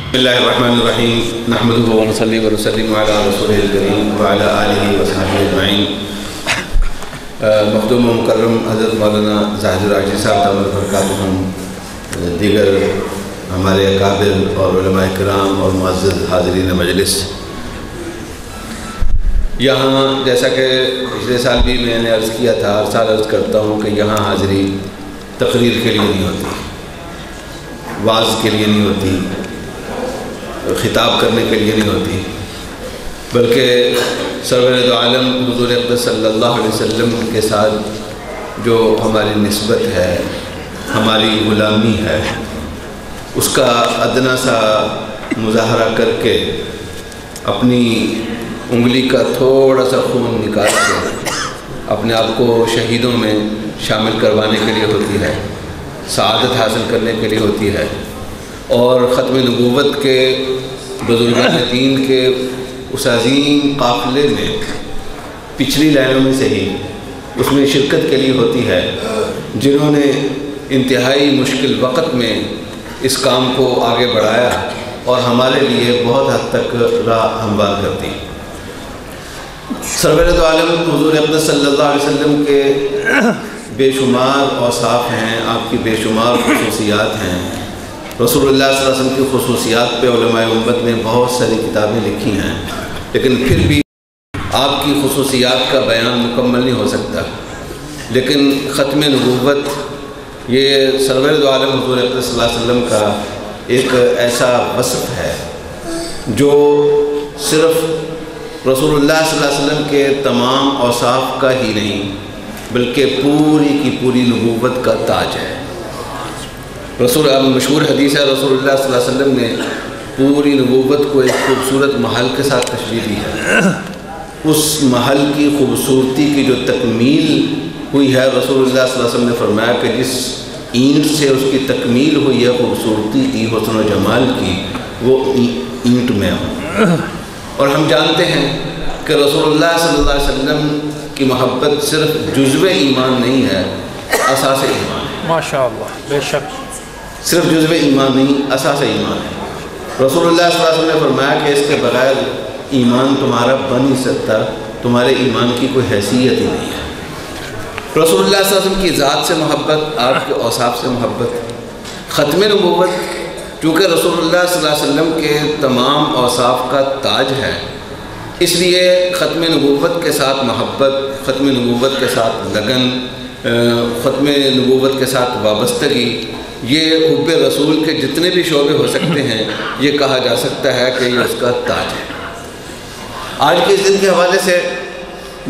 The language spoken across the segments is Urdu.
بسم اللہ الرحمن الرحیم نحمدہ ونصلی ونسلم علی رسولہ الکریم وعلی آلہ وصحبہ اجمعین۔ مخدوم و مکرم حضرت مولانا زاہد الراجحی صاحب دامت برکاتہم، دیگر ہمارے اکابر اور علماء کرام اور معزز حاضرین مجلس، یہاں جیسا کہ پچھلے سال بھی میں نے عرض کیا تھا، ہر سال عرض کرتا ہوں کہ یہاں حاضری تقریر کے لیے نہیں ہوتی، وعظ کے لیے نہیں ہوتی، خطاب کرنے کے لیے نہیں ہوتی، بلکہ سرور دو عالم حضور اقدس صلی اللہ علیہ وسلم کے ساتھ جو ہماری نسبت ہے، ہماری غلامی ہے، اس کا ادنا سا مظاہرہ کر کے اپنی انگلی کا تھوڑا سا خون نکال کے اپنے آپ کو شہیدوں میں شامل کروانے کے لیے ہوتی ہے، سعادت حاصل کرنے کے لیے ہوتی ہے، اور ختم نبوت کے بزرگان دین کے اس عظیم قافلے میں پچھلی لائنوں میں سے ہی اس میں شرکت کے لیے ہوتی ہے، جنہوں نے انتہائی مشکل وقت میں اس کام کو آگے بڑھایا اور ہمارے لیے بہت حد تک راہ ہموار کر دی۔ سرور دو عالم حضور اقدس صلی اللہ علیہ وسلم کے بے شمار اوصاف ہیں، آپ کی بے شمار خصوصیات ہیں۔ رسول اللہ صلی اللہ علیہ وسلم کی خصوصیات پہ علماء امت نے بہت ساری کتابیں لکھی ہیں، لیکن پھر بھی آپ کی خصوصیات کا بیان مکمل نہیں ہو سکتا۔ لیکن ختم نبوت یہ سرور دو عالم حضور اقدس صلی اللہ علیہ وسلم کا ایک ایسا وصف ہے جو صرف رسول اللہ صلی اللہ علیہ وسلم کے تمام اوصاف کا ہی نہیں بلکہ پوری کی پوری نبوت کا تاج ہے۔ مشہور حدیث ہے، رسول اللہ صلی اللہ علیہ وسلم نے پوری نبوت کو ایک خوبصورت محل کے ساتھ تشبیہ دی ہے۔ اس محل کی خوبصورتی کی جو تکمیل ہوئی ہے، رسول اللہ صلی اللہ علیہ وسلم نے فرمایا کہ جس اینٹ سے اس کی تکمیل ہوئی ہے خوبصورتی کی، حسن و جمال کی، وہ اینٹ میں ہوں۔ اور ہم جانتے ہیں کہ رسول اللہ صلی اللہ علیہ وسلم کی محبت صرف جزو ایمان نہیں ہے، اساس ایمان ہے۔ ماشاءاللہ، بے شک صرف جزو ایمان نہیں، اساس ایمان ہے۔ رسول اللہ صلی اللہ علیہ وسلم نے فرمایا کہ اس کے بغیر ایمان تمہارا بن نہیں سکتا، تمہارے ایمان کی کوئی حیثیت ہی نہیں ہے۔ رسول اللہ صلی اللہ علیہ وسلم کی ذات سے محبت، آپ کے اوصاف سے محبت۔ ختم نبوت چونکہ رسول اللہ صلی اللہ علیہ وسلم کے تمام اوصاف کا تاج ہے، اس لیے ختم نبوت کے ساتھ محبت، ختم نبوت کے ساتھ لگن، ختم نبوت کے ساتھ وابستگی، یہ حب رسول کے جتنے بھی شعبے ہو سکتے ہیں، یہ کہا جا سکتا ہے کہ یہ اس کا تاج ہے۔ آج کے اس دن کے حوالے سے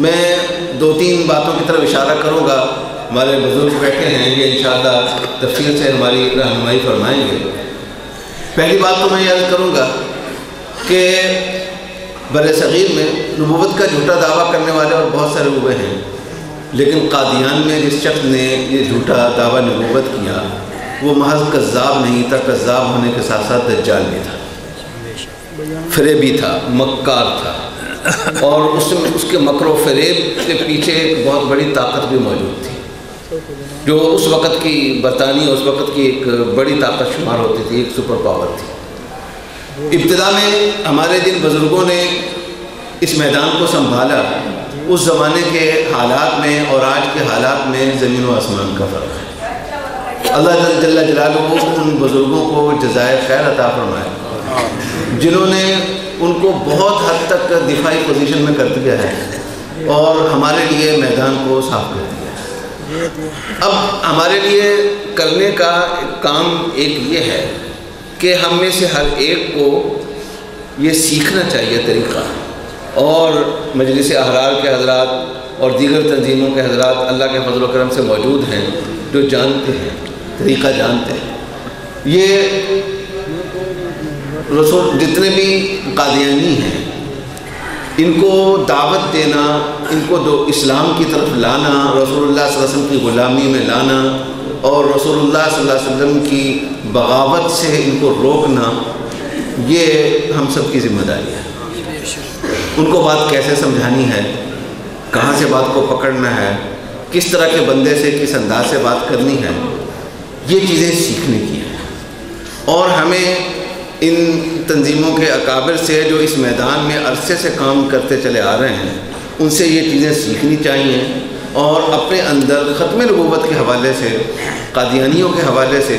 میں دو تین باتوں کی طرف اشارہ کروں گا۔ ہمارے بزرگ بیٹھے ہیں، یہ انشاءاللہ تفصیل سے ہماری رہنمائی فرمائیں گے۔ پہلی بات تو میں یہ عرض کروں گا کہ بر صغیر میں نبوت کا جھوٹا دعویٰ کرنے والے اور بہت سارے ہوئے ہیں، لیکن قادیان میں جس شخص نے یہ جھوٹا دعویٰ نبوت کیا وہ محض کذاب نہیں تھا، کذاب ہونے کے ساتھ ساتھ دجال بھی تھا، فریبی تھا، مکار تھا، اور اس کے مکر و فریب کے پیچھے ایک بہت بڑی طاقت بھی موجود تھی جو اس وقت کی برطانیہ، اس وقت کی ایک بڑی طاقت شمار ہوتی تھی، ایک سپر پاور تھی۔ ابتدا میں ہمارے جن بزرگوں نے اس میدان کو سنبھالا، اس زمانے کے حالات میں اور آج کے حالات میں زمین و آسمان کا فرق ہے۔ اللہ جل جلالہ ان بزرگوں کو جزائے خیر عطا فرمائے جنہوں نے ان کو بہت حد تک دفاعی پوزیشن میں کر دیا ہے اور ہمارے لیے میدان کو صاف کر دیا ہے۔ اب ہمارے لیے کرنے کا کام ایک یہ ہے کہ ہم میں سے ہر ایک کو یہ سیکھنا چاہیے طریقہ، اور مجلس احرار کے حضرات اور دیگر تنظیموں کے حضرات اللہ کے فضل و کرم سے موجود ہیں جو جانتے ہیں، طریقہ جانتے ہیں۔ یہ رسول جتنے بھی قادیانی ہیں، ان کو دعوت دینا، ان کو اسلام کی طرف لانا، رسول اللہ صلی اللہ علیہ وسلم کی غلامی میں لانا اور رسول اللہ صلی اللہ علیہ وسلم کی بغاوت سے ان کو روکنا، یہ ہم سب کی ذمہ داری ہے۔ ان کو بات کیسے سمجھانی ہے، کہاں سے بات کو پکڑنا ہے، کس طرح کے بندے سے کس انداز سے بات کرنی ہے، یہ چیزیں سیکھنے کی ہیں، اور ہمیں ان تنظیموں کے اکابر سے جو اس میدان میں عرصے سے کام کرتے چلے آ رہے ہیں، ان سے یہ چیزیں سیکھنی چاہیے اور اپنے اندر ختم نبوت کے حوالے سے، قادیانیوں کے حوالے سے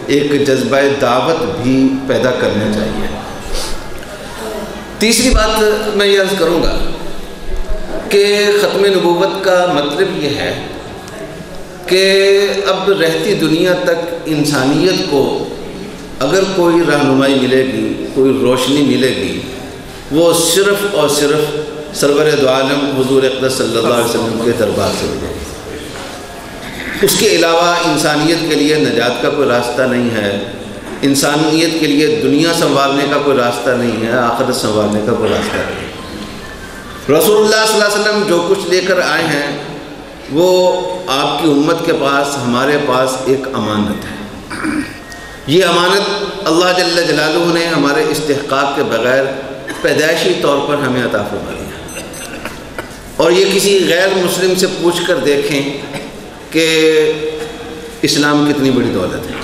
ایک جذبہ دعوت بھی پیدا کرنا چاہیے۔ تیسری بات میں یہ عرض کروں گا کہ ختم نبوت کا مطلب یہ ہے کہ اب رہتی دنیا تک انسانیت کو اگر کوئی رہنمائی ملے گی، کوئی روشنی ملے گی، وہ صرف اور صرف سرور دو عالم حضور اقدس صلی اللہ علیہ وسلم کے دربار سے ملے گی۔ اس کے علاوہ انسانیت کے لیے نجات کا کوئی راستہ نہیں ہے، انسانیت کے لیے دنیا سنوارنے کا کوئی راستہ نہیں ہے، آخرت سنوارنے کا کوئی راستہ نہیں ہے۔ رسول اللہ صلی اللہ علیہ وسلم جو کچھ لے کر آئے ہیں وہ آپ کی امت کے پاس، ہمارے پاس ایک امانت ہے۔ یہ امانت اللہ جل جلالہ نے ہمارے استحقاق کے بغیر پیدائشی طور پر ہمیں عطا فرما دیا، اور یہ کسی غیر مسلم سے پوچھ کر دیکھیں کہ اسلام کتنی بڑی دولت ہے،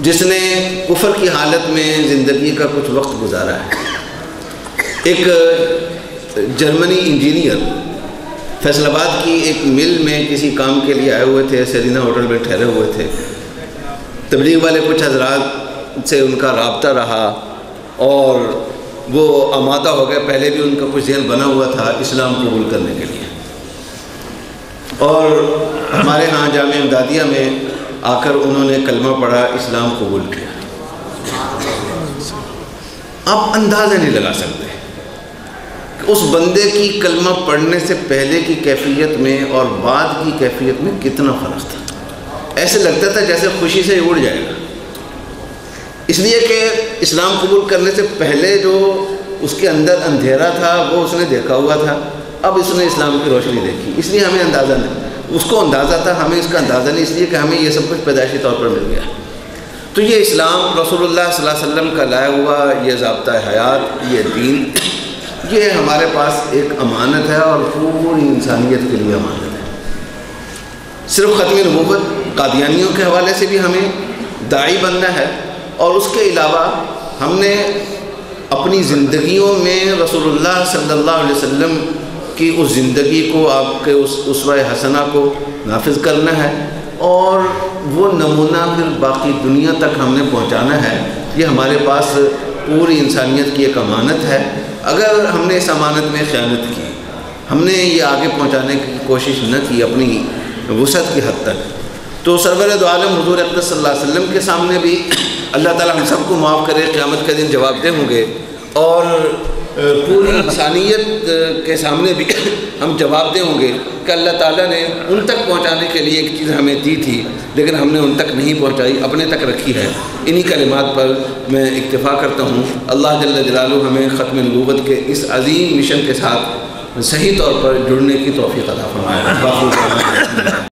جس نے کفر کی حالت میں زندگی کا کچھ وقت گزارا ہے۔ ایک جرمنی انجینئر فیصل آباد کی ایک مل میں کسی کام کے لیے آئے ہوئے تھے، سیرینا ہوٹل میں ٹھہرے ہوئے تھے۔ تبلیغ والے کچھ حضرات سے ان کا رابطہ رہا اور وہ آمادہ ہو گئے، پہلے بھی ان کا کچھ ذہن بنا ہوا تھا اسلام قبول کرنے کے لیے، اور ہمارے ہاں جامعہ امدادیہ میں آ کر انہوں نے کلمہ پڑھا، اسلام قبول کیا۔ آپ اندازہ نہیں لگا سکتے کہ اس بندے کی کلمہ پڑھنے سے پہلے کی کیفیت میں اور بعد کی کیفیت میں کتنا فرق تھا۔ ایسے لگتا تھا جیسے خوشی سے اڑ جائے گا، اس لیے کہ اسلام قبول کرنے سے پہلے جو اس کے اندر اندھیرا تھا وہ اس نے دیکھا ہوا تھا، اب اس نے اسلام کی روشنی دیکھی، اس لیے ہمیں اندازہ نہیں، اس کو اندازہ تھا، ہمیں اس کا اندازہ نہیں، اس لیے کہ ہمیں یہ سب کچھ پیدائشی طور پر مل گیا۔ تو یہ اسلام رسول اللہ صلی اللہ علیہ وسلم کا لایا ہوا یہ ضابطہ حیات، یہ دین، یہ ہمارے پاس ایک امانت ہے اور پوری انسانیت کے لیے امانت ہے۔ صرف ختم نبوت قادیانیوں کے حوالے سے بھی ہمیں داعی بننا ہے، اور اس کے علاوہ ہم نے اپنی زندگیوں میں رسول اللہ صلی اللہ علیہ وسلم کی اس زندگی کو، آپ کے اس اسوہ حسنہ کو نافذ کرنا ہے، اور وہ نمونہ پھر باقی دنیا تک ہم نے پہنچانا ہے۔ یہ ہمارے پاس پوری انسانیت کی ایک امانت ہے۔ اگر ہم نے اس امانت میں خیانت کی، ہم نے یہ آگے پہنچانے کی کوشش نہ کی اپنی وسعت کی حد تک، تو سرور دو عالم حضور اقدس صلی اللہ علیہ وسلم کے سامنے بھی اللہ تعالیٰ ہم سب کو معاف کرے، قیامت کے دن جواب دہ ہوں گے، اور پوری انسانیت کے سامنے بھی ہم جواب دہ ہوں گے کہ اللہ تعالیٰ نے ان تک پہنچانے کے لیے ایک چیز ہمیں دی تھی لیکن ہم نے ان تک نہیں پہنچائی، اپنے تک رکھی ہے۔ انہی کلمات پر میں اکتفا کرتا ہوں۔ اللہ جل جلالہ ہمیں ختم نبوت کے اس عظیم مشن کے ساتھ صحیح طور پر جڑنے کی توفیق عطا فرمائے۔